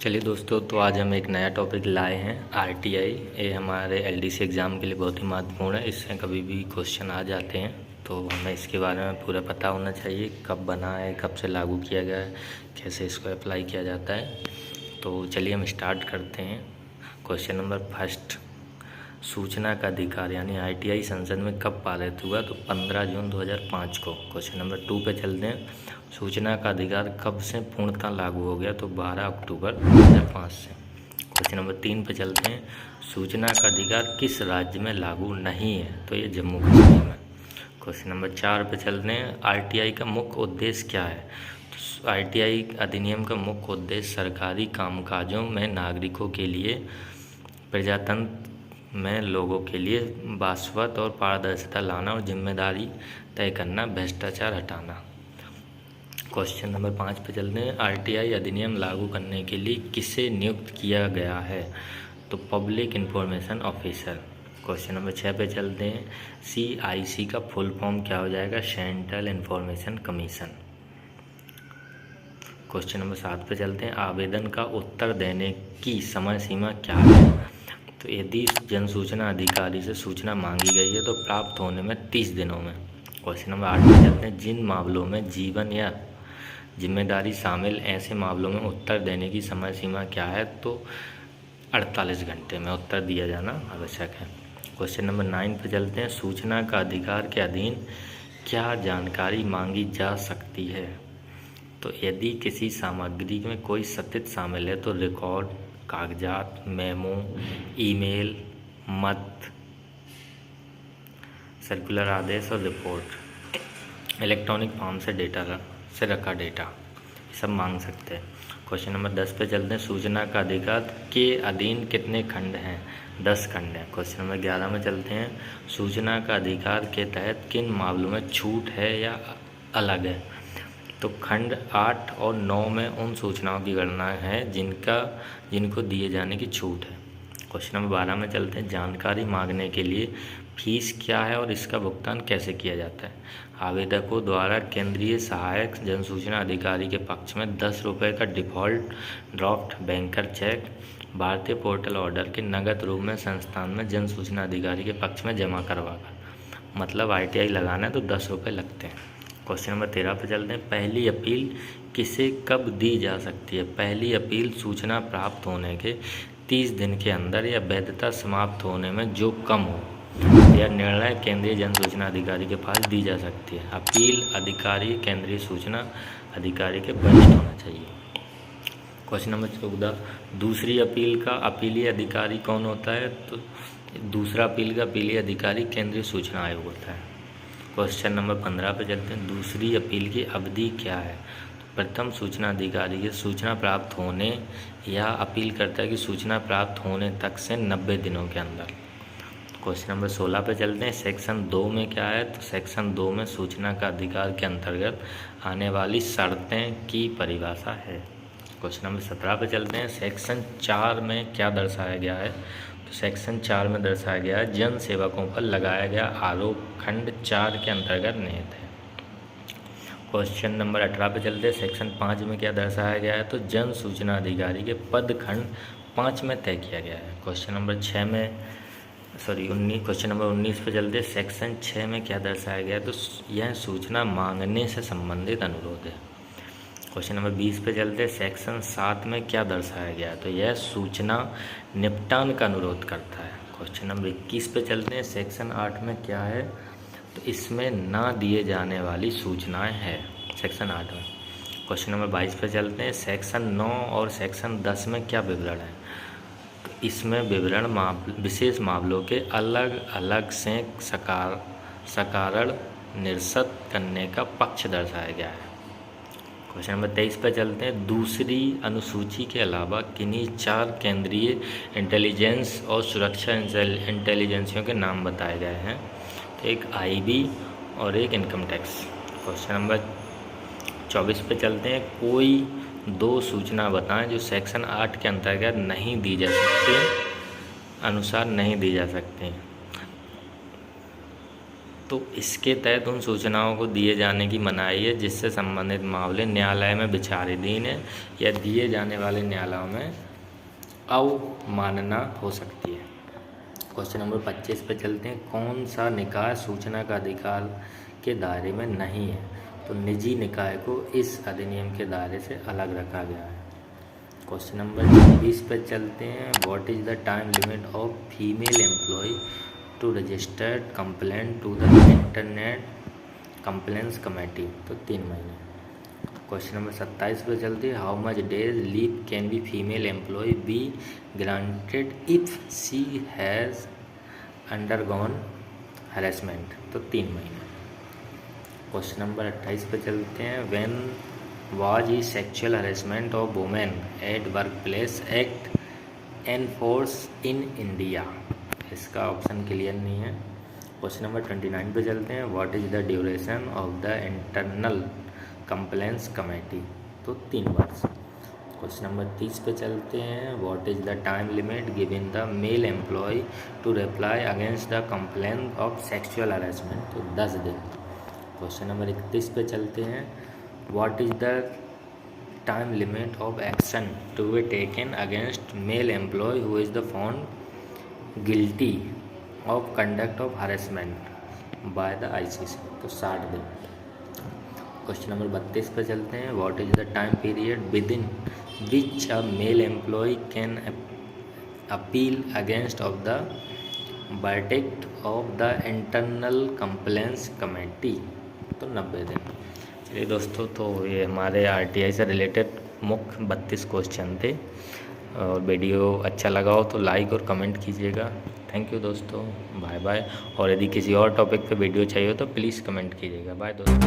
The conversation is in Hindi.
चलिए दोस्तों, तो आज हम एक नया टॉपिक लाए हैं आरटीआई। ये हमारे एलडीसी एग्ज़ाम के लिए बहुत ही महत्वपूर्ण है। इससे कभी भी क्वेश्चन आ जाते हैं, तो हमें इसके बारे में पूरा पता होना चाहिए, कब बना है, कब से लागू किया गया है, कैसे इसको अप्लाई किया जाता है। तो चलिए हम स्टार्ट करते हैं। क्वेश्चन नंबर फर्स्ट, सूचना का अधिकार यानी आरटीआई संसद में कब पारित हुआ? तो 15 जून 2005 को। क्वेश्चन नंबर 2 पे चलते हैं। सूचना का अधिकार कब से पूर्णतः लागू हो गया? तो 12 अक्टूबर 2005 से। क्वेश्चन नंबर 3 पे चलते हैं। सूचना का अधिकार किस राज्य में लागू नहीं है? तो ये जम्मू कश्मीर में। क्वेश्चन नंबर 4 पे चलते हैं। आरटीआई का मुख्य उद्देश्य क्या है? तो आरटीआई अधिनियम का मुख्य उद्देश्य सरकारी कामकाजों में नागरिकों के लिए, प्रजातंत्र में लोगों के लिए वास्तवत और पारदर्शिता लाना और जिम्मेदारी तय करना, भ्रष्टाचार हटाना। क्वेश्चन नंबर 5 पे चलते हैं। आरटीआई अधिनियम लागू करने के लिए किसे नियुक्त किया गया है? तो public information officer. Question number 6 पे चलते हैं। सीआईसी का फुल फॉर्म क्या हो जाएगा? Central information commission. Question number 7 पे चलते हैं। आवेदन का उत्तर देने की समय सीमा क्या है? तो यदि जन सूचना अधिकारी से सूचना मांगी गई है तो प्राप्त होने में 30 दिनों में। क्वेश्चन नंबर 8 पे चलते हैं। जिन मामलों में जीवन या जिम्मेदारी शामिल, ऐसे मामलों में उत्तर देने की समय सीमा क्या है? तो 48 घंटे में उत्तर दिया जाना आवश्यक है। क्वेश्चन नंबर 9 पे चलते हैं। सूचना का अधिकार के अधीन क्या जानकारी मांगी जा सकती है? तो यदि किसी सामग्री में कोई सत्य शामिल है तो रिकॉर्ड, कागजात, मेमो, ईमेल, मत, सर्कुलर आदेश और रिपोर्ट, इलेक्ट्रॉनिक फॉर्म से रखा डेटा, सब मांग सकते हैं। क्वेश्चन नंबर 10 पे चलते हैं। सूचना का अधिकार के अधीन कितने खंड हैं? 10 खंड हैं। क्वेश्चन नंबर 11 में चलते हैं। सूचना का अधिकार के तहत किन मामलों में छूट है या अलग है? तो खंड 8 और 9 में उन सूचनाओं की गणना है जिनको दिए जाने की छूट है। क्वेश्चन नंबर 12 में चलते हैं। जानकारी मांगने के लिए फीस क्या है और इसका भुगतान कैसे किया जाता है? आवेदकों द्वारा केंद्रीय सहायक जनसूचना अधिकारी के पक्ष में 10 रुपये का डिफ़ॉल्ट ड्राफ्ट बैंकर चेक भारतीय पोर्टल ऑर्डर के नगद रूप में संस्थान में जन सूचना अधिकारी के पक्ष में जमा करवाकर, मतलब आरटीआई लगाना है तो 10 रुपये लगते हैं। क्वेश्चन नंबर 13 पर चलते हैं। पहली अपील किसे कब दी जा सकती है? पहली अपील सूचना प्राप्त होने के 30 दिन के अंदर या वैधता समाप्त होने में जो कम हो, यह निर्णय केंद्रीय जन सूचना अधिकारी के पास दी जा सकती है। अपील अधिकारी केंद्रीय सूचना अधिकारी के वरिष्ठ होना चाहिए। क्वेश्चन नंबर 14, दूसरी अपील का अपीलीय अधिकारी कौन होता है? तो दूसरा अपील का अपीलीय अधिकारी केंद्रीय सूचना आयोग होता है। क्वेश्चन नंबर 15 पे चलते हैं। दूसरी अपील की अवधि क्या है? तो प्रथम सूचना अधिकारी के सूचना प्राप्त होने या अपील करता है कि सूचना प्राप्त होने तक से 90 दिनों के अंदर। क्वेश्चन नंबर 16 पे चलते हैं। सेक्शन 2 में क्या है? तो सेक्शन 2 में सूचना का अधिकार के अंतर्गत आने वाली शर्तें की परिभाषा है। क्वेश्चन नंबर 17 पे चलते हैं। सेक्शन 4 में क्या दर्शाया गया है? तो सेक्शन 4 में दर्शाया गया है जन सेवकों पर लगाया गया आरोप खंड 4 के अंतर्गत निहित है। क्वेश्चन नंबर 18 पे चलते हैं। सेक्शन 5 में क्या दर्शाया गया है? तो जन सूचना अधिकारी के पद खंड 5 में तय किया गया है। क्वेश्चन नंबर 19 पे चलते हैं। सेक्शन 6 में क्या दर्शाया गया है? तो यह सूचना मांगने से संबंधित अनुरोध है। क्वेश्चन नंबर 20 पे चलते हैं। सेक्शन 7 में क्या दर्शाया गया है? तो यह सूचना निपटान का अनुरोध करता है। क्वेश्चन नंबर 21 पे चलते हैं। सेक्शन 8 में क्या है? तो इसमें ना दिए जाने वाली सूचनाएं हैं सेक्शन 8 में। क्वेश्चन नंबर 22 पे चलते हैं। सेक्शन 9 और सेक्शन 10 में क्या विवरण है? तो इसमें विवरण विशेष मामलों के अलग अलग से सकारण निरस्त करने का पक्ष दर्शाया गया है। क्वेश्चन नंबर 23 पर चलते हैं। दूसरी अनुसूची के अलावा किन्हीं 4 केंद्रीय इंटेलिजेंस और सुरक्षा इंटेलिजेंसियों के नाम बताए गए हैं। तो एक आईबी और एक इनकम टैक्स। क्वेश्चन नंबर 24 पे चलते हैं। कोई 2 सूचना बताएं जो सेक्शन 8 के अंतर्गत नहीं दी जा सकती, अनुसार नहीं दी जा सकती। तो इसके तहत उन सूचनाओं को दिए जाने की मनाही है जिससे संबंधित मामले न्यायालय में विचाराधीन है या दिए जाने वाले न्यायालयों में अवमानना हो सकती है। क्वेश्चन नंबर 25 पे चलते हैं। कौन सा निकाय सूचना का अधिकार के दायरे में नहीं है? तो निजी निकाय को इस अधिनियम के दायरे से अलग रखा गया है। क्वेश्चन नंबर 26 पे चलते हैं। What is the time limit of female employ to registered complaint to the internet complaints committee? तो 3 महीने। क्वेश्चन नंबर 27 पे चलते हैं। How much days leave can be female employ be granted if she has undergone harassment? तो 3 महीने। क्वेश्चन नंबर 28 पे चलते हैं। When was the sexual harassment of women at work place act enforce in India? इसका ऑप्शन क्लियर नहीं है। क्वेश्चन नंबर 29 पे चलते हैं। What is the duration of the internal complaints committee? तो 3 वर्ष। क्वेश्चन नंबर 30 पे चलते हैं। What is the time limit given the male employ to reply against the complaint of sexual harassment? तो 10 दिन। क्वेश्चन नंबर 31 पे चलते हैं। What is the time limit of action to be taken against male employ who is the found guilty of conduct of harassment by the ICC? तो 60 दिन। क्वेश्चन नंबर 32 पर चलते हैं। What is the time period within which a male employ can appeal against of the verdict of the internal complaints committee? तो 90 दिन। चलिए दोस्तों, तो ये हमारे RTI से रिलेटेड मुख्य 32 क्वेश्चन थे। और वीडियो अच्छा लगा हो तो लाइक और कमेंट कीजिएगा। थैंक यू दोस्तों, बाय बाय। और यदि किसी और टॉपिक पे वीडियो चाहिए हो तो प्लीज़ कमेंट कीजिएगा। बाय दोस्तों।